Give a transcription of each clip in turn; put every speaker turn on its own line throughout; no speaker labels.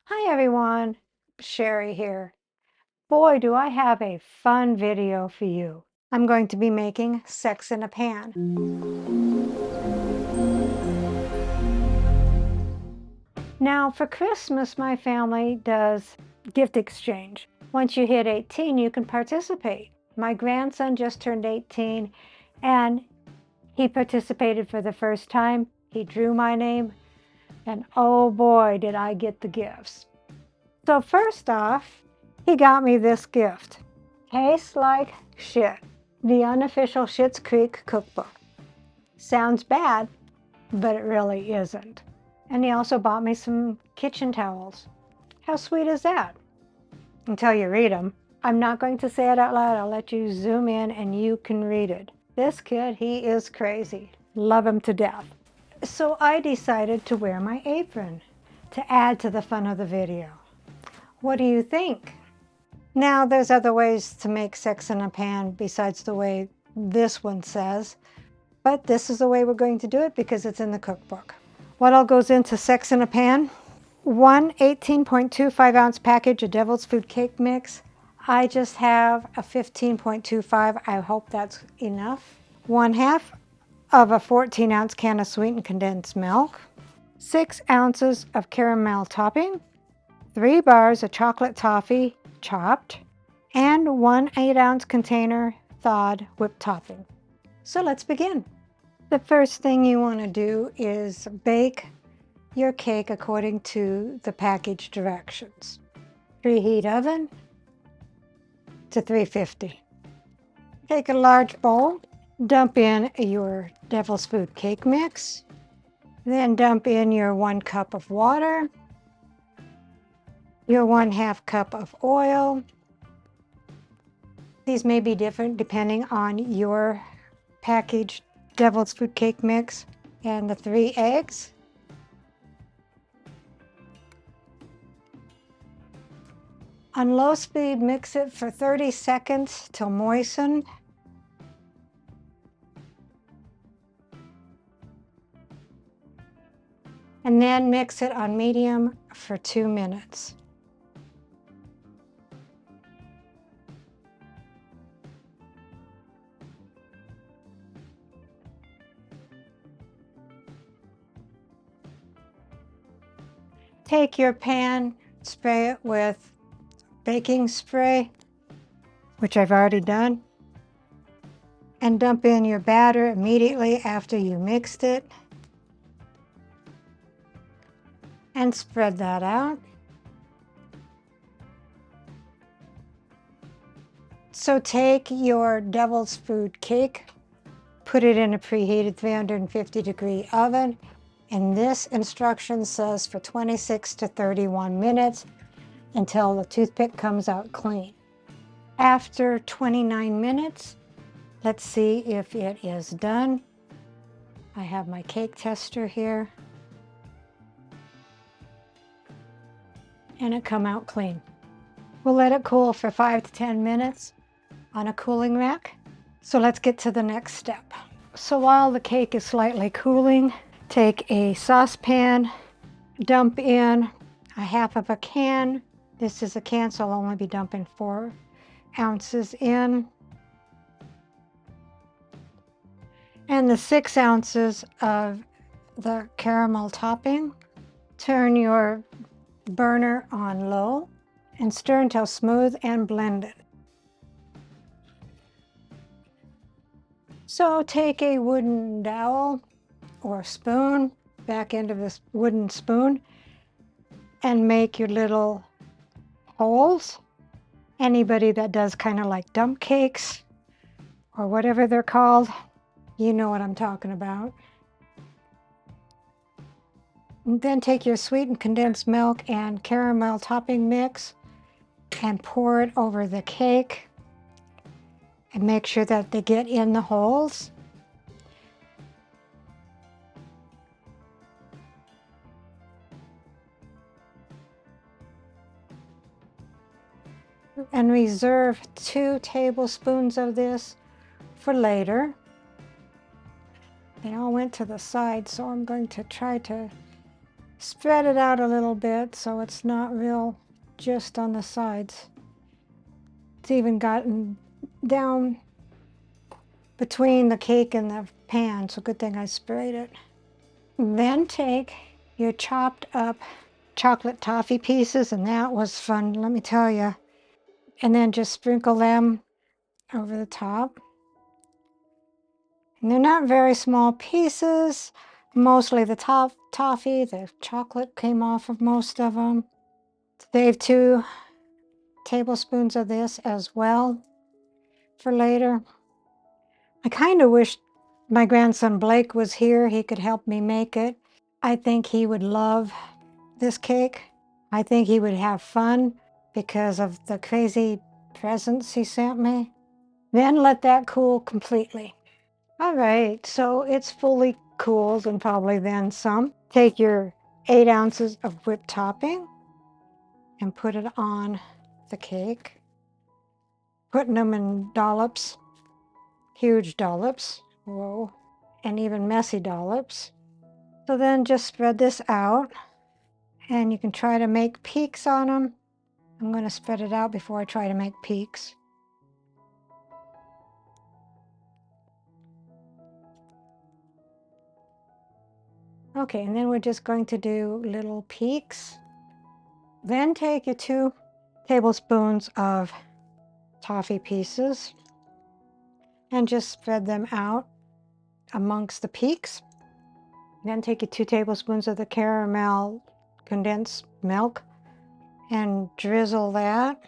Hi everyone, Sherry here. Boy, do I have a fun video for you. I'm going to be making sex in a pan. Now for Christmas, my family does gift exchange. Once you hit 18, you can participate. My grandson just turned 18 and he participated for the first time. He drew my name and oh boy, did I get the gifts. So first off, he got me this gift. Tastes like shit. The unofficial Schittscreek cookbook. Sounds bad, but it really isn't. And he also bought me some kitchen towels. How sweet is that? Until you read them. I'm not going to say it out loud. I'll let you zoom in and you can read it. This kid, he is crazy. Love him to death. So I decided to wear my apron to add to the fun of the video. What do you think? Now, there's other ways to make sex in a pan besides the way this one says, but this is the way we're going to do it because it's in the cookbook. What all goes into sex in a pan? One 18.25 ounce package of Devil's Food cake mix. I just have a 15.25. I hope that's enough. 1/2 of a 14 ounce can of sweetened condensed milk. 6 ounces of caramel topping. 3 bars of chocolate toffee chopped, and 1 8-ounce container thawed whipped topping. So let's begin. The first thing you want to do is bake your cake according to the package directions. Preheat oven to 350. Take a large bowl, dump in your Devil's Food cake mix, then dump in your 1 cup of water, your 1/2 cup of oil. These may be different depending on your packaged Devil's Food cake mix, and the 3 eggs. On low speed, mix it for 30 seconds till moistened. And then mix it on medium for 2 minutes. Take your pan, spray it with baking spray, which I've already done, and dump in your batter immediately after you mixed it, and spread that out. So take your Devil's Food cake, put it in a preheated 350-degree oven, and this instruction says for 26 to 31 minutes until the toothpick comes out clean. After 29 minutes, let's see if it is done. I have my cake tester here, and it come out clean. We'll let it cool for 5 to 10 minutes on a cooling rack. So let's get to the next step. So while the cake is slightly cooling, take a saucepan, dump in 1/2 of a can. This is a can, so I'll only be dumping 4 ounces in. And the 6 ounces of the caramel topping. Turn your burner on low and stir until smooth and blended. So take a wooden dowel or spoon, back end of this wooden spoon, and make your little holes. Anybody that does kind of like dump cakes or whatever they're called, you know what I'm talking about. And then take your sweetened condensed milk and caramel topping mix and pour it over the cake. And make sure that they get in the holes. And reserve 2 tablespoons of this for later. They all went to the side, so I'm going to try to spread it out a little bit so it's not real just on the sides. It's even gotten down between the cake and the pan, so good thing I sprayed it. Then take your chopped up chocolate toffee pieces, and that was fun, let me tell you. And then just sprinkle them over the top. And they're not very small pieces. Mostly the toffee, the chocolate came off of most of them. Save 2 tablespoons of this as well for later. I kind of wish my grandson Blake was here. He could help me make it. I think he would love this cake. I think he would have fun because of the crazy presents he sent me. Then let that cool completely. All right, so it's fully cooled and probably then some. Take your 8 ounces of whipped topping and put it on the cake. Putting them in dollops, huge dollops, whoa, and even messy dollops. So then just spread this out, and you can try to make peaks on them. I'm going to spread it out before I try to make peaks. Okay, and then we're just going to do little peaks. Then take your 2 tablespoons of toffee pieces and just spread them out amongst the peaks. Then take your 2 tablespoons of the caramel condensed milk and drizzle that.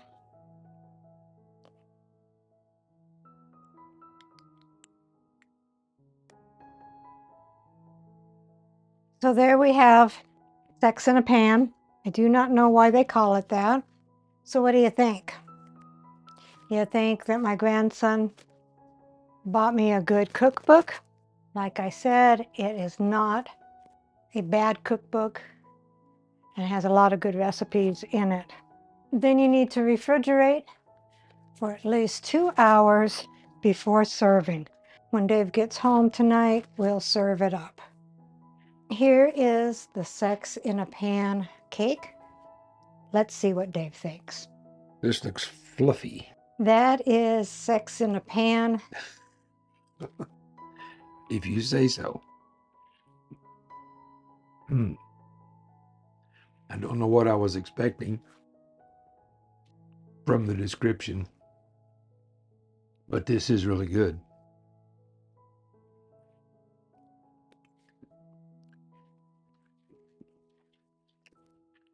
So there we have sex in a pan. I do not know why they call it that. So what do you think? You think that my grandson bought me a good cookbook? Like I said, it is not a bad cookbook and it has a lot of good recipes in it. Then you need to refrigerate for at least 2 hours before serving. When Dave gets home tonight, we'll serve it up. Here is the sex in a pan cake. Let's see what Dave thinks.
This looks fluffy.
That is sex in a pan.
If you say so. I don't know what I was expecting from the description, but this is really good.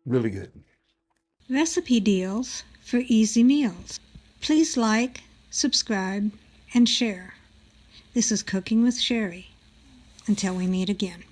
Really good.
Recipe deals for easy meals. Please like, subscribe, and share. This is Cooking with Sherry. Until we meet again.